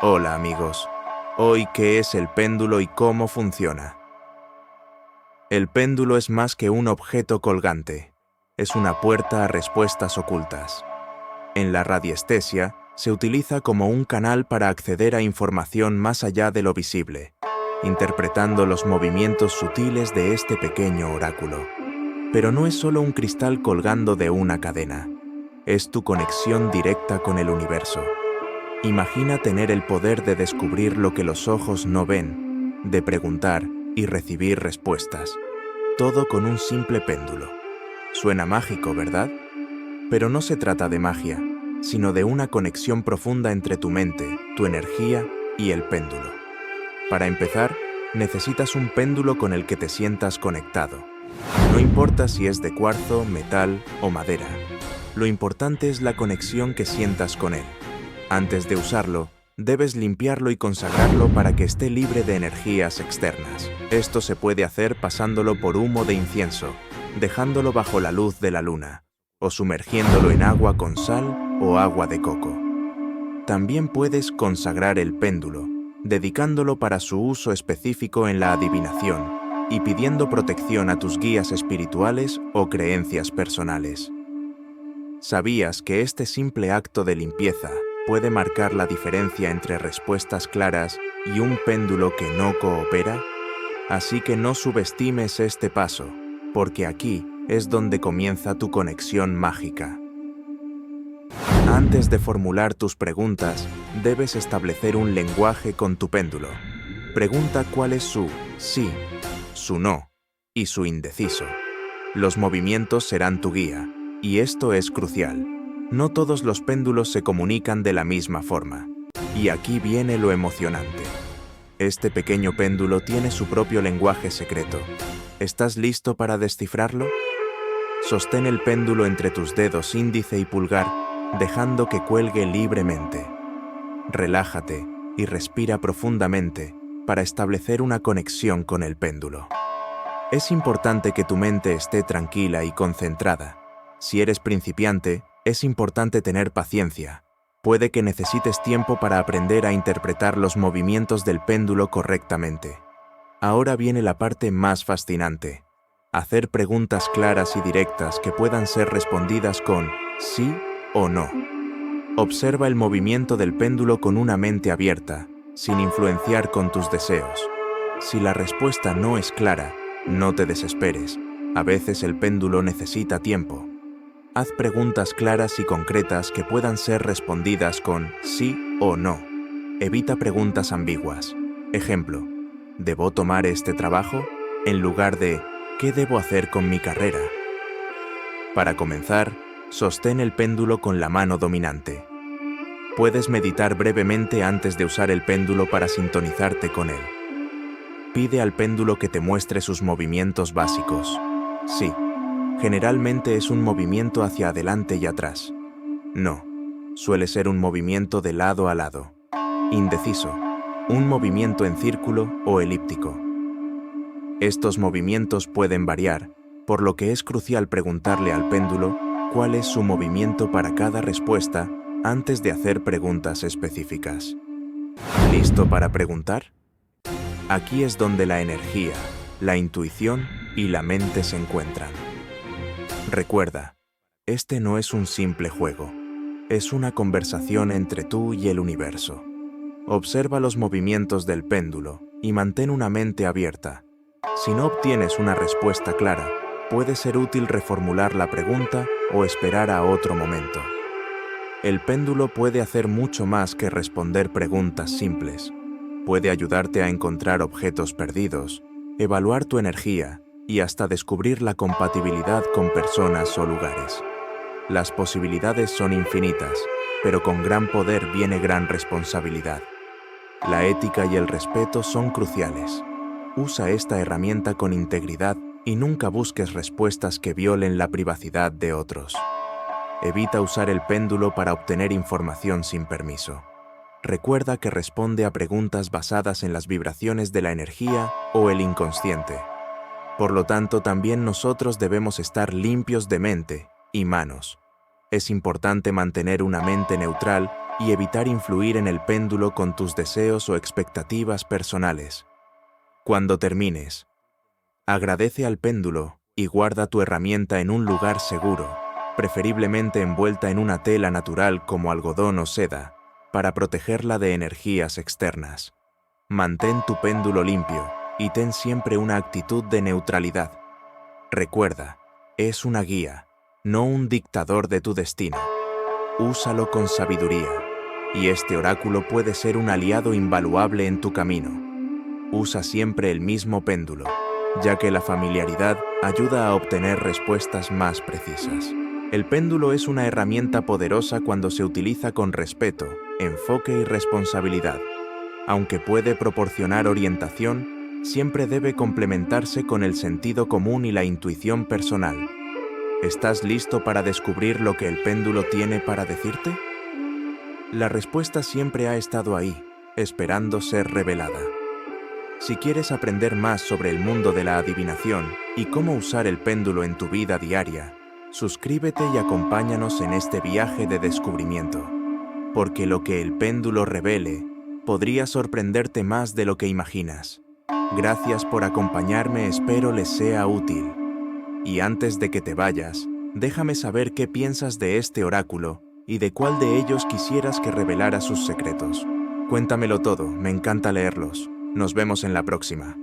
Hola amigos, hoy ¿qué es el péndulo y cómo funciona? El péndulo es más que un objeto colgante, es una puerta a respuestas ocultas. En la radiestesia se utiliza como un canal para acceder a información más allá de lo visible, interpretando los movimientos sutiles de este pequeño oráculo. Pero no es solo un cristal colgando de una cadena, es tu conexión directa con el universo. Imagina tener el poder de descubrir lo que los ojos no ven, de preguntar y recibir respuestas, todo con un simple péndulo. Suena mágico, ¿verdad? Pero no se trata de magia, sino de una conexión profunda entre tu mente, tu energía y el péndulo. Para empezar, necesitas un péndulo con el que te sientas conectado. No importa si es de cuarzo, metal o madera. Lo importante es la conexión que sientas con él. Antes de usarlo, debes limpiarlo y consagrarlo para que esté libre de energías externas. Esto se puede hacer pasándolo por humo de incienso, dejándolo bajo la luz de la luna, o sumergiéndolo en agua con sal o agua de coco. También puedes consagrar el péndulo, dedicándolo para su uso específico en la adivinación y pidiendo protección a tus guías espirituales o creencias personales. ¿Sabías que este simple acto de limpieza puede marcar la diferencia entre respuestas claras y un péndulo que no coopera? Así que no subestimes este paso, porque aquí es donde comienza tu conexión mágica. Antes de formular tus preguntas, debes establecer un lenguaje con tu péndulo. Pregunta cuál es su sí, su no y su indeciso. Los movimientos serán tu guía, y esto es crucial. No todos los péndulos se comunican de la misma forma. Y aquí viene lo emocionante. Este pequeño péndulo tiene su propio lenguaje secreto. ¿Estás listo para descifrarlo? Sostén el péndulo entre tus dedos índice y pulgar, dejando que cuelgue libremente. Relájate y respira profundamente para establecer una conexión con el péndulo. Es importante que tu mente esté tranquila y concentrada. Si eres principiante, es importante tener paciencia. Puede que necesites tiempo para aprender a interpretar los movimientos del péndulo correctamente. Ahora viene la parte más fascinante. Hacer preguntas claras y directas que puedan ser respondidas con sí o no. Observa el movimiento del péndulo con una mente abierta, sin influenciar con tus deseos. Si la respuesta no es clara, no te desesperes. A veces el péndulo necesita tiempo. Haz preguntas claras y concretas que puedan ser respondidas con sí o no. Evita preguntas ambiguas. Ejemplo, ¿debo tomar este trabajo? En lugar de ¿qué debo hacer con mi carrera? Para comenzar, sostén el péndulo con la mano dominante. Puedes meditar brevemente antes de usar el péndulo para sintonizarte con él. Pide al péndulo que te muestre sus movimientos básicos. Sí. Generalmente es un movimiento hacia adelante y atrás. No, suele ser un movimiento de lado a lado. Indeciso, un movimiento en círculo o elíptico. Estos movimientos pueden variar, por lo que es crucial preguntarle al péndulo cuál es su movimiento para cada respuesta antes de hacer preguntas específicas. ¿Listo para preguntar? Aquí es donde la energía, la intuición y la mente se encuentran. Recuerda, este no es un simple juego, es una conversación entre tú y el universo. Observa los movimientos del péndulo y mantén una mente abierta. Si no obtienes una respuesta clara, puede ser útil reformular la pregunta o esperar a otro momento. El péndulo puede hacer mucho más que responder preguntas simples. Puede ayudarte a encontrar objetos perdidos, evaluar tu energía, y hasta descubrir la compatibilidad con personas o lugares. Las posibilidades son infinitas, pero con gran poder viene gran responsabilidad. La ética y el respeto son cruciales. Usa esta herramienta con integridad y nunca busques respuestas que violen la privacidad de otros. Evita usar el péndulo para obtener información sin permiso. Recuerda que responde a preguntas basadas en las vibraciones de la energía o el inconsciente. Por lo tanto, también nosotros debemos estar limpios de mente y manos. Es importante mantener una mente neutral y evitar influir en el péndulo con tus deseos o expectativas personales. Cuando termines, agradece al péndulo y guarda tu herramienta en un lugar seguro, preferiblemente envuelta en una tela natural como algodón o seda, para protegerla de energías externas. Mantén tu péndulo limpio y ten siempre una actitud de neutralidad. Recuerda, es una guía, no un dictador de tu destino. Úsalo con sabiduría, y este oráculo puede ser un aliado invaluable en tu camino. Usa siempre el mismo péndulo, ya que la familiaridad ayuda a obtener respuestas más precisas. El péndulo es una herramienta poderosa cuando se utiliza con respeto, enfoque y responsabilidad. Aunque puede proporcionar orientación, siempre debe complementarse con el sentido común y la intuición personal. ¿Estás listo para descubrir lo que el péndulo tiene para decirte? La respuesta siempre ha estado ahí, esperando ser revelada. Si quieres aprender más sobre el mundo de la adivinación y cómo usar el péndulo en tu vida diaria, suscríbete y acompáñanos en este viaje de descubrimiento. Porque lo que el péndulo revele podría sorprenderte más de lo que imaginas. Gracias por acompañarme, espero les sea útil. Y antes de que te vayas, déjame saber qué piensas de este oráculo y de cuál de ellos quisieras que revelara sus secretos. Cuéntamelo todo, me encanta leerlos. Nos vemos en la próxima.